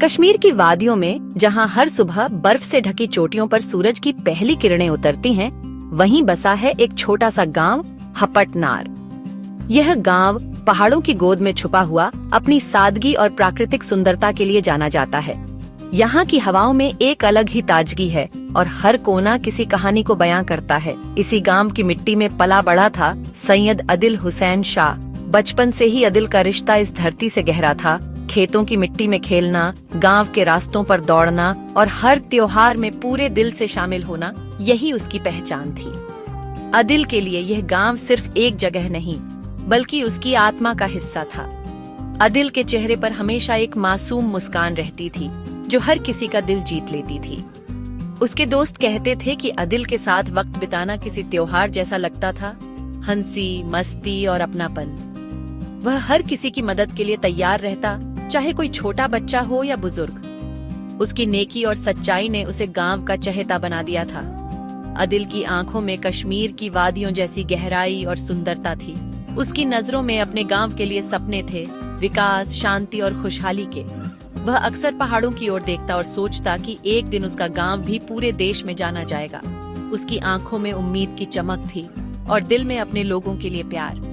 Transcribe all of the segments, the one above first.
कश्मीर की वादियों में जहां हर सुबह बर्फ से ढकी चोटियों पर सूरज की पहली किरणें उतरती हैं, वहीं बसा है एक छोटा सा गांव हपटनार। यह गांव पहाड़ों की गोद में छुपा हुआ अपनी सादगी और प्राकृतिक सुंदरता के लिए जाना जाता है। यहाँ की हवाओं में एक अलग ही ताजगी है और हर कोना किसी कहानी को बयां करता है। इसी गांव की मिट्टी में पला बढ़ा था सैयद आदिल हुसैन शाह। बचपन से ही आदिल का रिश्ता इस धरती से गहरा था। खेतों की मिट्टी में खेलना, गांव के रास्तों पर दौड़ना और हर त्योहार में पूरे दिल से शामिल होना, यही उसकी पहचान थी। आदिल के लिए यह गांव सिर्फ एक जगह नहीं, बल्कि उसकी आत्मा का हिस्सा था। आदिल के चेहरे पर हमेशा एक मासूम मुस्कान रहती थी, जो हर किसी का दिल जीत लेती थी। उसके दोस्त कहते थे कि आदिल के साथ वक्त बिताना किसी त्योहार जैसा लगता था। हंसी, मस्ती और अपनापन। वह हर किसी की मदद के लिए तैयार रहता, चाहे कोई छोटा बच्चा हो या बुजुर्ग। उसकी नेकी और सच्चाई ने उसे गांव का चहेता बना दिया था। आदिल की आंखों में कश्मीर की वादियों जैसी गहराई और सुंदरता थी। उसकी नजरों में अपने गांव के लिए सपने थे, विकास, शांति और खुशहाली के। वह अक्सर पहाड़ों की ओर देखता और सोचता कि एक दिन उसका गांव भी पूरे देश में जाना जाएगा। उसकी आंखों में उम्मीद की चमक थी और दिल में अपने लोगों के लिए प्यार।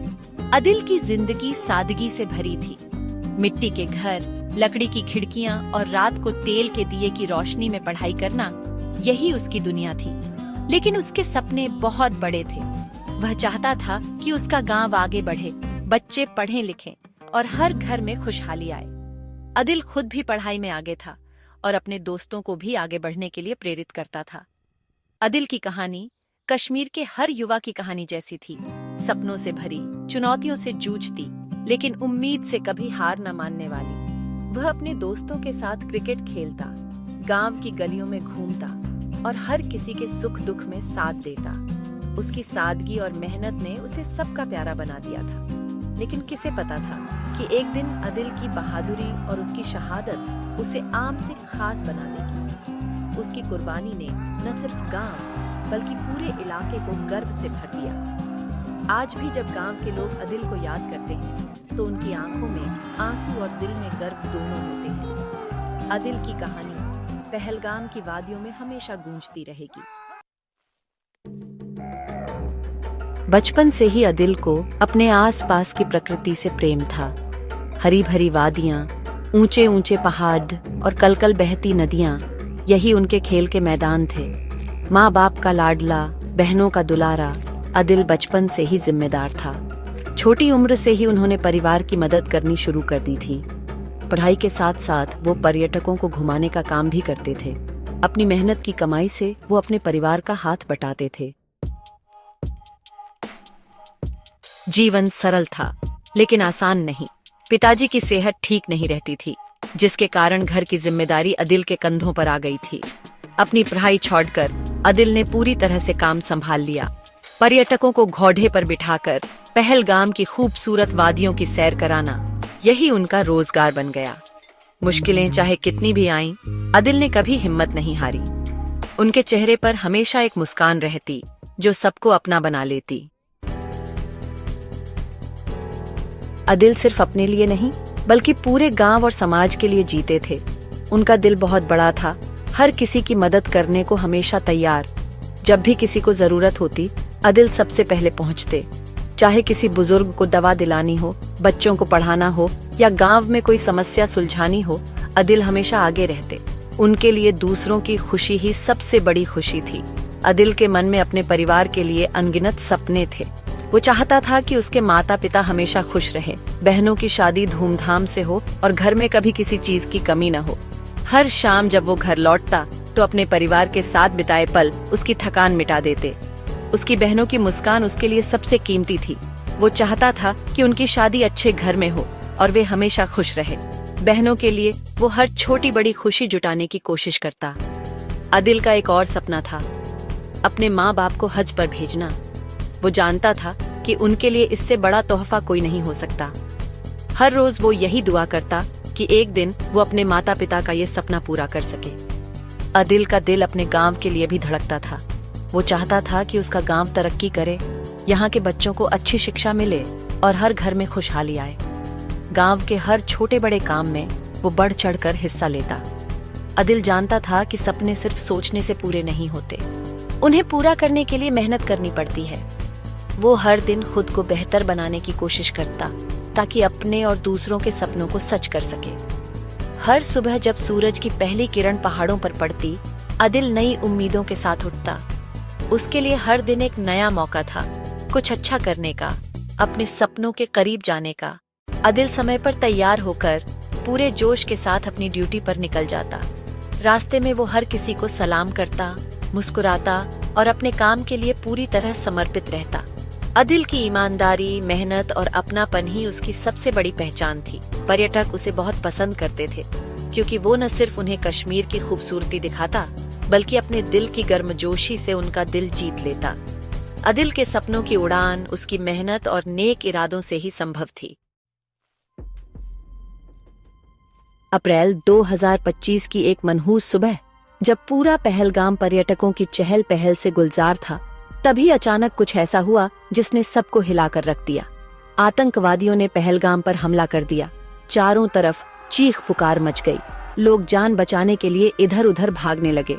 आदिल की जिंदगी सादगी से भरी थी। मिट्टी के घर, लकड़ी की खिड़कियां और रात को तेल के दिए की रोशनी में पढ़ाई करना, यही उसकी दुनिया थी। लेकिन उसके सपने बहुत बड़े थे। वह चाहता था कि उसका गांव आगे बढ़े, बच्चे पढ़ें लिखें और हर घर में खुशहाली आए। आदिल खुद भी पढ़ाई में आगे था और अपने दोस्तों को भी आगे बढ़ने के लिए प्रेरित करता था। आदिल की कहानी कश्मीर के हर युवा की कहानी जैसी थी, सपनों से भरी, चुनौतियों से जूझती, लेकिन उम्मीद से कभी हार न मानने वाली। वह अपने दोस्तों के साथ क्रिकेट खेलता, गांव की गलियों में घूमता और हर किसी के सुख दुख में साथ देता। उसकी सादगी और मेहनत ने उसे सबका प्यारा बना दिया था। लेकिन किसे पता था कि एक दिन आदिल की बहादुरी और उसकी शहादत उसे आम से खास बना देगी। उसकी कुर्बानी ने न सिर्फ गांव बल्कि पूरे इलाके को गर्व से भर दिया। आज भी जब गांव के लोग आदिल को याद करते हैं, तो उनकी आंखों में आंसू और दिल में गर्व दोनों होते हैं। आदिल की कहानी पहलगाम की वादियों में हमेशा गूंजती रहेगी। बचपन से ही आदिल को अपने आसपास की प्रकृति से प्रेम था। हरी भरी वादियां, ऊंचे ऊंचे पहाड़ और कलकल बहती नदियां, यही उनके खेल के मैदान थे। माँ बाप का लाडला, बहनों का दुलारा, आदिल बचपन से ही जिम्मेदार था। छोटी उम्र से ही उन्होंने परिवार की मदद करनी शुरू कर दी थी। पढ़ाई के साथ साथ वो पर्यटकों को घुमाने का काम भी करते थे। अपनी मेहनत की कमाई से वो अपने परिवार का हाथ बटाते थे। जीवन सरल था, लेकिन आसान नहीं। पिताजी की सेहत ठीक नहीं रहती थी, जिसके कारण घर की जिम्मेदारी आदिल के कंधों पर आ गई थी। अपनी पढ़ाई छोड़कर आदिल ने पूरी तरह से काम संभाल लिया। पर्यटकों को घोड़े पर बिठाकर पहलगाम की खूबसूरत वादियों की सैर कराना, यही उनका रोजगार बन गया। मुश्किलें चाहे कितनी भी आईं, आदिल ने कभी हिम्मत नहीं हारी। उनके चेहरे पर हमेशा एक मुस्कान रहती, जो सबको अपना बना लेती। आदिल सिर्फ अपने लिए नहीं, बल्कि पूरे गांव और समाज के लिए जीते थे। उनका दिल बहुत बड़ा था, हर किसी की मदद करने को हमेशा तैयार। जब भी किसी को जरूरत होती, आदिल सबसे पहले पहुंचते। चाहे किसी बुजुर्ग को दवा दिलानी हो, बच्चों को पढ़ाना हो या गांव में कोई समस्या सुलझानी हो, आदिल हमेशा आगे रहते। उनके लिए दूसरों की खुशी ही सबसे बड़ी खुशी थी। आदिल के मन में अपने परिवार के लिए अनगिनत सपने थे। वो चाहता था कि उसके माता पिता हमेशा खुश रहे, बहनों की शादी धूमधाम से हो और घर में कभी किसी चीज की कमी न हो। हर शाम जब वो घर लौटता, तो अपने परिवार के साथ बिताए पल उसकी थकान मिटा देते। उसकी बहनों की मुस्कान उसके लिए सबसे कीमती थी। वो चाहता था कि उनकी शादी अच्छे घर में हो और वे हमेशा खुश रहे। बहनों के लिए वो हर छोटी बड़ी खुशी जुटाने की कोशिश करता। आदिल का एक और सपना था, अपने माँ बाप को हज पर भेजना। वो जानता था कि उनके लिए इससे बड़ा तोहफा कोई नहीं हो सकता। हर रोज वो यही दुआ करता कि एक दिन वो अपने माता पिता का ये सपना पूरा कर सके। आदिल का दिल अपने गांव के लिए भी धड़कता था। वो चाहता था कि उसका गांव तरक्की करे, यहाँ के बच्चों को अच्छी शिक्षा मिले और हर घर में खुशहाली आए। गांव के हर छोटे बड़े काम में वो बढ़ चढ़कर हिस्सा लेता। अदिल जानता था कि सपने सिर्फ सोचने से पूरे नहीं होते, उन्हें पूरा करने के लिए मेहनत करनी पड़ती है। वो हर दिन खुद को बेहतर बनाने की कोशिश करता ताकि अपने और दूसरों के सपनों को सच कर सके। हर सुबह जब सूरज की पहली किरण पहाड़ों पर पड़ती, अदिल नई उम्मीदों के साथ उठता। उसके लिए हर दिन एक नया मौका था, कुछ अच्छा करने का, अपने सपनों के करीब जाने का। अदिल समय पर तैयार होकर पूरे जोश के साथ अपनी ड्यूटी पर निकल जाता। रास्ते में वो हर किसी को सलाम करता, मुस्कुराता और अपने काम के लिए पूरी तरह समर्पित रहता। अदिल की ईमानदारी, मेहनत और अपनापन ही उसकी सबसे बड़ी पहचान थी। पर्यटक उसे बहुत पसंद करते थे क्योंकि वो न सिर्फ उन्हें कश्मीर की खूबसूरती दिखाता बल्कि अपने दिल की गर्मजोशी से उनका दिल जीत लेता। अदिल के सपनों की उड़ान उसकी मेहनत और नेक इरादों से ही संभव थी। अप्रैल 2025 की एक मनहूस सुबह, जब पूरा पहलगाम पर्यटकों की चहल पहल से गुलजार था, तभी अचानक कुछ ऐसा हुआ जिसने सबको हिलाकर रख दिया। आतंकवादियों ने पहलगाम पर हमला कर दिया। चारों तरफ चीख पुकार मच गई। लोग जान बचाने के लिए इधर उधर भागने लगे।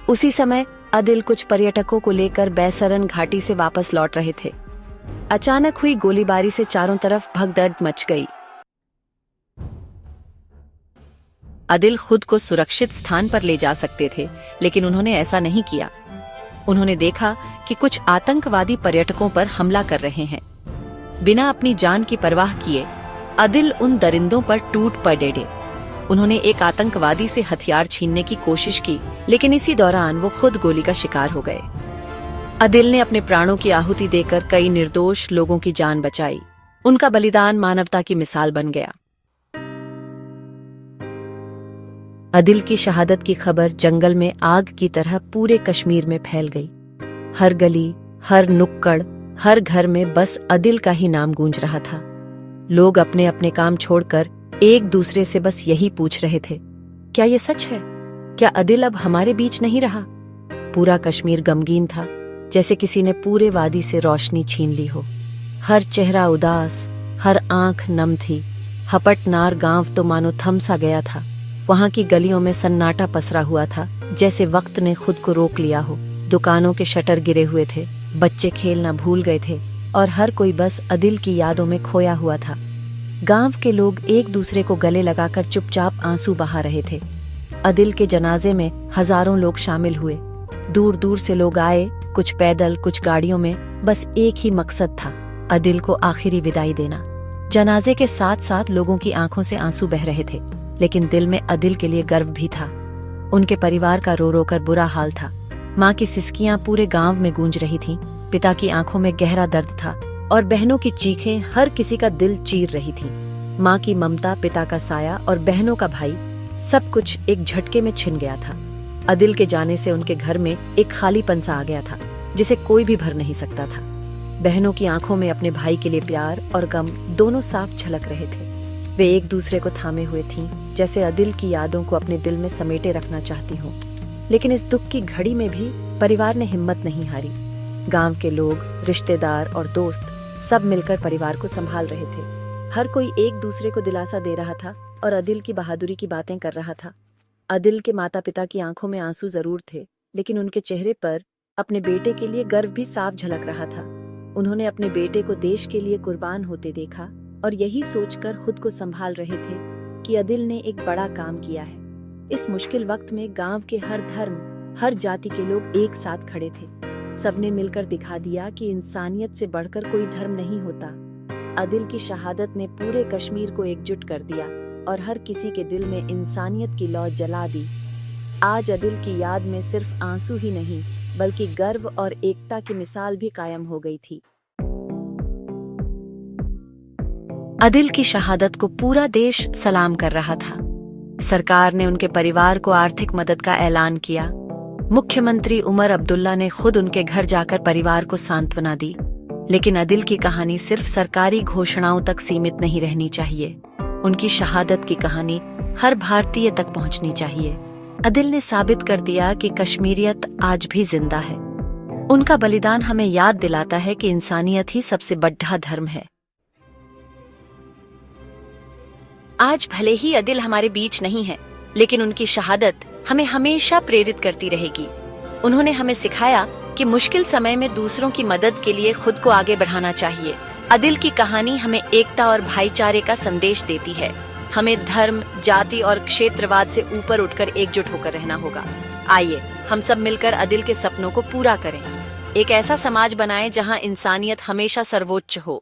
उसी समय अदिल कुछ पर्यटकों को लेकर बैसरन घाटी से वापस लौट रहे थे। अचानक हुई गोलीबारी से चारों तरफ भगदड़ मच गई। अदिल खुद को सुरक्षित स्थान पर ले जा सकते थे, लेकिन उन्होंने ऐसा नहीं किया। उन्होंने देखा कि कुछ आतंकवादी पर्यटकों पर हमला कर रहे हैं। बिना अपनी जान की परवाह किए अदिल उन दरिंदों पर टूट पड़े। उन्होंने एक आतंकवादी से हथियार छीनने की कोशिश की, लेकिन इसी दौरान वो खुद गोली का शिकार हो गए। अदिल ने अपने प्राणों की आहुति देकर कई निर्दोष लोगों की जान बचाई। उनका बलिदान मानवता की मिसाल बन गया। अदिल की शहादत की खबर जंगल में आग की तरह पूरे कश्मीर में फैल गई। हर गली, हर नुक्कड़, हर घर में बस अदिल का ही नाम गूंज रहा था। लोग अपने अपने काम छोड़कर एक दूसरे से बस यही पूछ रहे थे, क्या ये सच है? क्या अदिल अब हमारे बीच नहीं रहा? पूरा कश्मीर गमगीन था, जैसे किसी ने पूरे वादी से रोशनी छीन ली हो। हर चेहरा उदास, हर आंख नम थी। हपटनार गांव तो मानो थम सा गया था। वहां की गलियों में सन्नाटा पसरा हुआ था, जैसे वक्त ने खुद को रोक लिया हो। दुकानों के शटर गिरे हुए थे, बच्चे खेलना भूल गए थे और हर कोई बस अदिल की यादों में खोया हुआ था। गांव के लोग एक दूसरे को गले लगाकर चुपचाप आंसू बहा रहे थे। अदिल के जनाजे में हजारों लोग शामिल हुए। दूर दूर से लोग आए, कुछ पैदल, कुछ गाड़ियों में। बस एक ही मकसद था, अदिल को आखिरी विदाई देना। जनाजे के साथ साथ लोगों की आंखों से आंसू बह रहे थे, लेकिन दिल में अदिल के लिए गर्व भी था। उनके परिवार का रो रो कर बुरा हाल था। माँ की सिसकियां पूरे गांव में गूंज रही थीं। पिता की आंखों में गहरा दर्द था और बहनों की चीखें हर किसी का दिल चीर रही थीं। माँ की ममता, पिता का साया और बहनों का भाई, सब कुछ एक झटके में छिन गया था। अदिल के जाने से उनके घर में एक खालीपन सा आ गया था, जिसे कोई भी भर नहीं सकता था। बहनों की आंखों में अपने भाई के लिए प्यार और गम दोनों साफ झलक रहे थे। वे एक दूसरे को थामे हुए थीं, जैसे अदिल की यादों को अपने दिल में समेटे रखना चाहती हों। लेकिन इस दुख की घड़ी में भी परिवार ने हिम्मत नहीं हारी। गांव के लोग, रिश्तेदार और दोस्त सब मिलकर परिवार को संभाल रहे थे। हर कोई एक दूसरे को दिलासा दे रहा था और अदिल की बहादुरी की बातें कर रहा था। अदिल के माता पिता की आंखों में आंसू जरूर थे, लेकिन उनके चेहरे पर अपने बेटे के लिए गर्व भी साफ झलक रहा था। उन्होंने अपने बेटे को देश के लिए कुर्बान होते देखा और यही सोचकर खुद को संभाल रहे थे कि अदिल ने एक बड़ा काम किया है। इस मुश्किल वक्त में गांव के हर धर्म, हर जाति के लोग एक साथ खड़े थे। सबने मिलकर दिखा दिया कि इंसानियत से बढ़कर कोई धर्म नहीं होता। अदिल की शहादत ने पूरे कश्मीर को एकजुट कर दिया और हर किसी के दिल में इंसानियत की लौ जला दी। आज अदिल की याद में सिर्फ आंसू ही नहीं, बल्कि गर्व और एकता की मिसाल भी कायम हो गई थी। अदिल की शहादत को पूरा देश सलाम कर रहा था। सरकार ने उनके परिवार को आर्थिक मदद का ऐलान किया। मुख्यमंत्री उमर अब्दुल्ला ने खुद उनके घर जाकर परिवार को सांत्वना दी। लेकिन अदिल की कहानी सिर्फ सरकारी घोषणाओं तक सीमित नहीं रहनी चाहिए। उनकी शहादत की कहानी हर भारतीय तक पहुंचनी चाहिए। अदिल ने साबित कर दिया कि कश्मीरियत आज भी जिंदा है। उनका बलिदान हमें याद दिलाता है कि इंसानियत ही सबसे बड़ा धर्म है। आज भले ही अदिल हमारे बीच नहीं है, लेकिन उनकी शहादत हमें हमेशा प्रेरित करती रहेगी। उन्होंने हमें सिखाया कि मुश्किल समय में दूसरों की मदद के लिए खुद को आगे बढ़ाना चाहिए। अदिल की कहानी हमें एकता और भाईचारे का संदेश देती है। हमें धर्म, जाति और क्षेत्रवाद से ऊपर उठकर एकजुट होकर रहना होगा। आइए हम सब मिलकर अदिल के सपनों को पूरा करें। एक ऐसा समाज बनाएं जहां इंसानियत हमेशा सर्वोच्च हो।